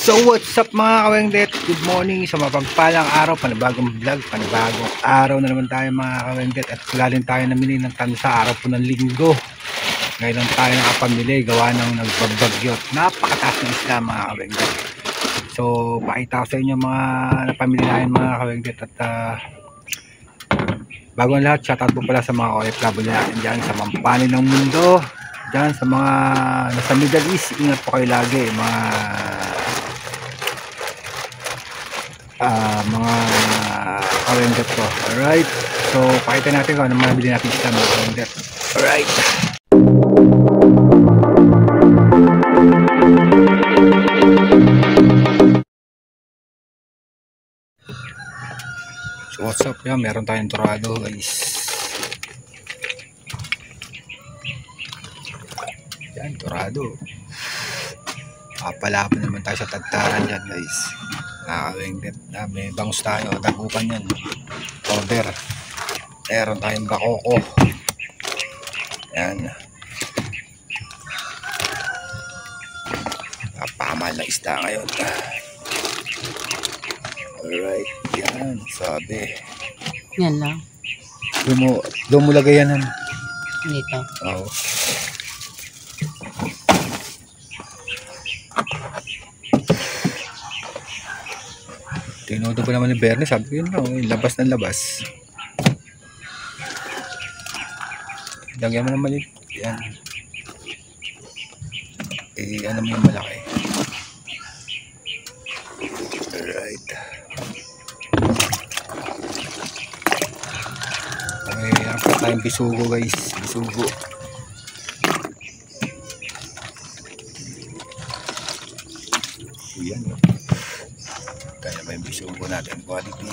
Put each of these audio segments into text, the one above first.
So what's up mga kawengdet? Good morning sa mapagpalang araw, panibagong vlog, panibagong araw na naman tayo mga kawengdet. At galing tayo namili ng tansa araw po ng linggo. Ngayon lang tayo nakapamili gawa ng nagbabagyo. Napakataas ng isla mga kawengdet. So pakita ko sa inyo mga napamili natin mga kawengdet. At bago ang lahat, shoutout po pala sa mga OFW natin dyan sa mampanin ng mundo, dyan sa mga nasa Middle East. Ingat po kayo lagi mga kawengdet ko. Alright, so pakita natin kung ano mabili natin sa mga kawengdet. Alright, so what's up yan, meron tayong torado guys. Yan, torado. Papalaban naman tayo sa tagtaran dyan guys. Nakakawengdet na may bangus tayo, dagupan yan, powder. Meron tayong bakoko. Yan, kapamal na isda ngayon. Alright, yan, sabi yan lang doon mo lagay yan dito. Oo. Tinodo pa naman ni Bernie, sabi ko yun lang, labas ng labas. Lagyan mo naman yun. Yan. Ano mo yung malaki. Alright. Mayroon pa tayong bisugo guys. Bisugo. Yan. Kaya may bisugo natin. Quality.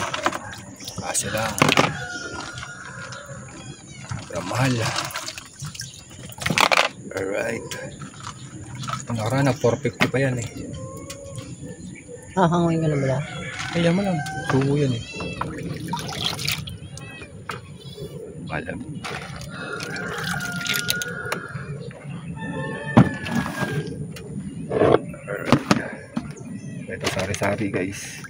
Kaso lang. Mahal. Alright. Ang nakaraan na 450 pa yan Hangoy ka na ba? Kaya mo lang. Sugo yan Malam. Alright. Ito sari-sari guys.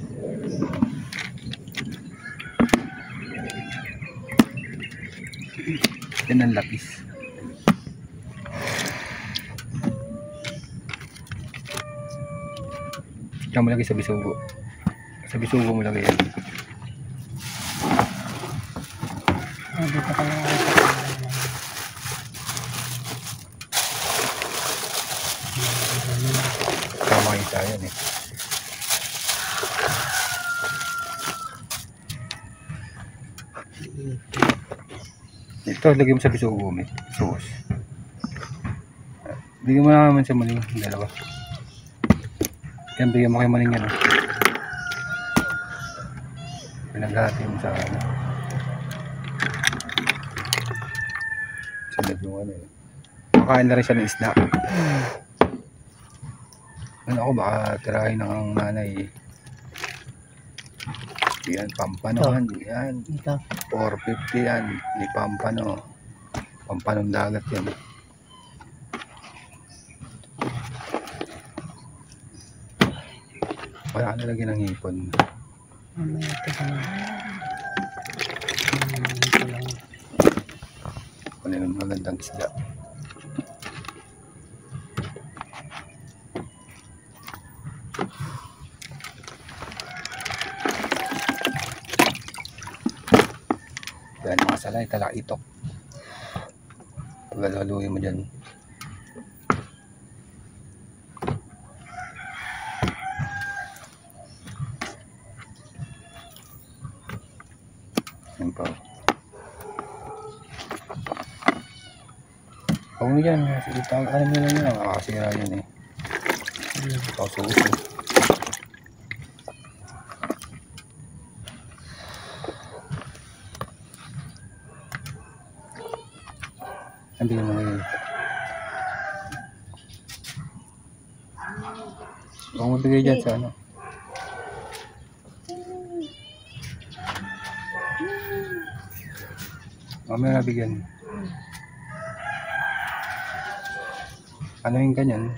Yan ang lapis. Yan mo lagi sa bisugo. Sa bisugo mo lagi yan. Dito ka lang ako. Tama kita yan Ito, lagyan mo sa bisugo may sauce. Bigyan mo naman sa maling dalawa. Yan, bigyan mo kayo maling yan pinaghati mo sa sunod yung makain na rin siya ng isda. Ako baka tirahin ng nanay. Yan, pampanohan. Yan, 450 yan. Ni pampano. Pampanong dagat yan. Wala ka nalagyan ng hipon. Mamaya ito ka na. Wala yung magandang isda. Yan mga salay, talaitok. Pagalaluin mo dyan. Yan pa. Huwag mo dyan. Alam mo lang yun. Nakakasira yun Pauso-uso. Hindi mo ngayon. Huwag mo bigay dyan sa mamaya nabigyan. Ano yung ganyan?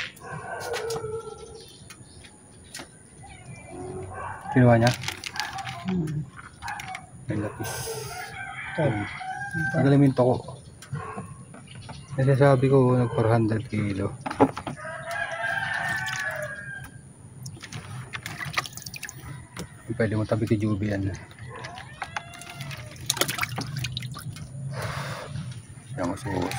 Kinuha niya? Hmm. May lapis. Ito. Ang elemento ko. Nasasabi ko nag 400 kilo. Pwede mo tabi kay Juby yan. Yan ko suwas.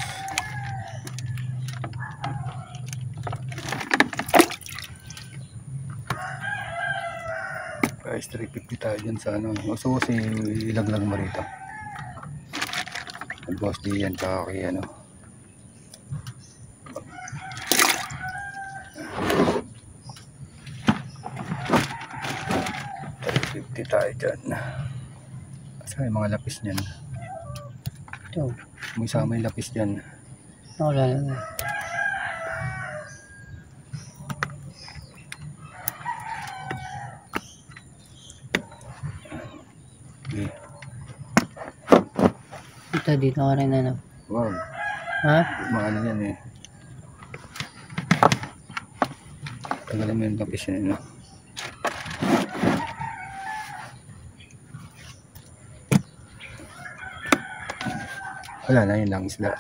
Guys, 350 tayo dyan sa ano. Suwas ilaglag mo rito. Boss di yan tsaka kay ano. Tayo dyan. Saan yung mga lapis niyan? Ito. May isama yung lapis dyan. Wala lang. Okay. Ito dito ka rin ano. Wow. Ha? Mga ano yan eh. Tagalin mo yung lapis yan. No? Wala na yun lang isda.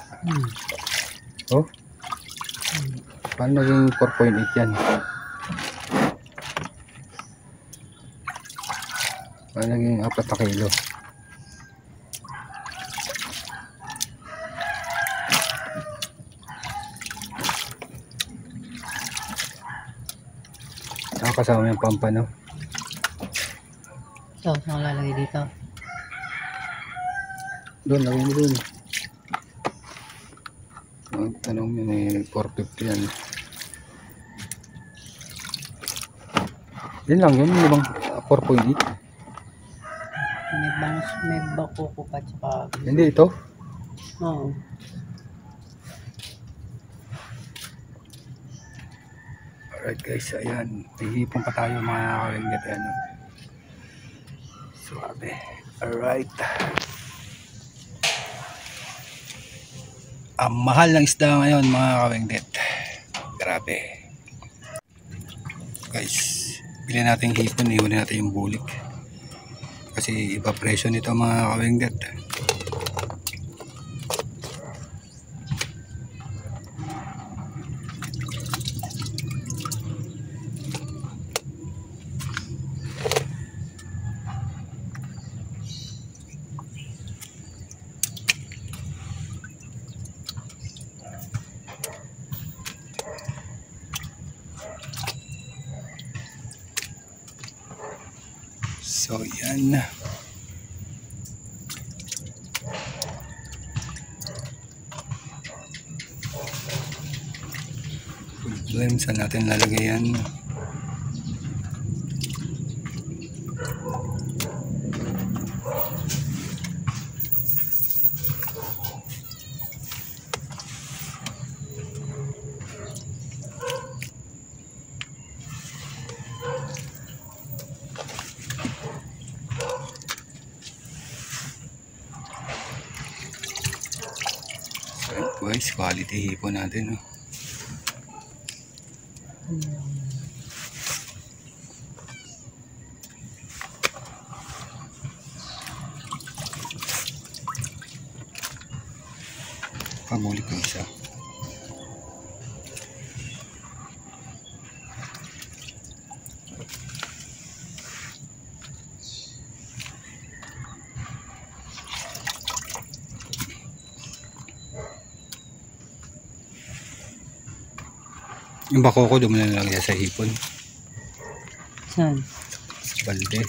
Oh? Paano naging 4.8 yan? Paano naging 4 na kilo? Kasama yung pampano. Ito, saan lalagay dito? Doon, lagay mo doon. Tanong yun eh, 450 yan. Yun lang yun, yung bang 4.8? May bako ko pa tsaka. Hindi ito. Oo. Alright guys, ayan. Hihipon pa tayo mga kawengget. Ano. Suwabe. Alright. Ang mahal ng isda ngayon mga kawengdet. Grabe. Guys, bilhin natin hipon. Ihuli natin yung bulik. Kasi iba presyo nito mga kawengdet. So yan. Problem, saan natin lalagay yan? Guys, quality hipon natin. No? Pabulik ko isa. Yung bako ko doon mo na nalagay sa hipon. Saan? Sa balde.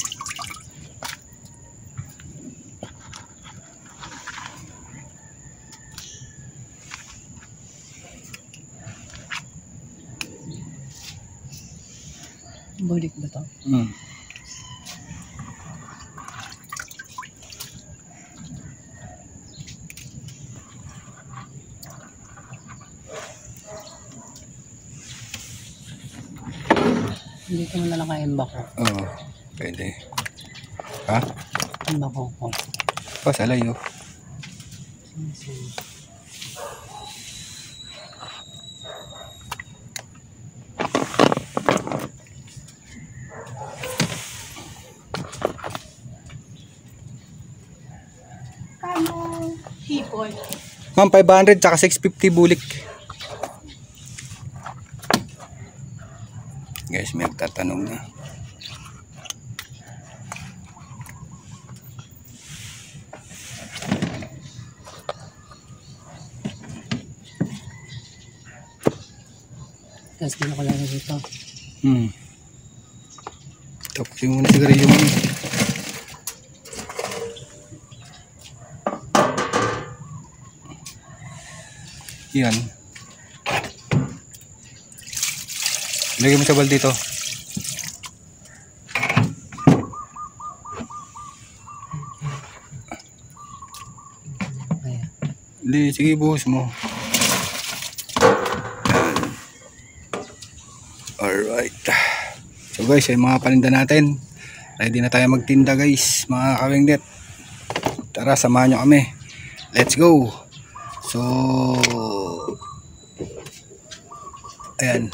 Bulik ba to? Dito mo na lang kaya bako. Oo, pwede. Ha? Ang bako ko. Pasalay oh. Ma'am, 500 tsaka 650 bulik. Guys, may magtatanong na. Tapos hindi ko lang dito. Tapusin mo na sigarilyo mo. Yan. Lagyan mo sa bal dito. Kaya. Hindi, sige, buhos mo. Alright. So guys, yung mga paninda natin. Ready na tayo magtinda guys, mga kawengdet. Tara, samahan nyo kami. Let's go. So, ayan.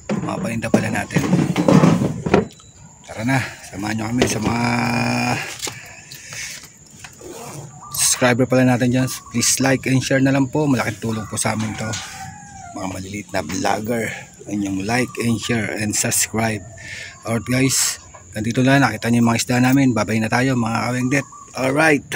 Mga paninda pala natin. Tara na, samahan nyo kami sa mga subscriber pala natin dyan. Please like and share na lang po. Malaking tulong po sa amin to. Mga maliliit na vlogger. Yung like and share and subscribe. Alright guys, ganito lang, nakita niyo yung mga isda namin. Babay na tayo mga kawengdet. Alright.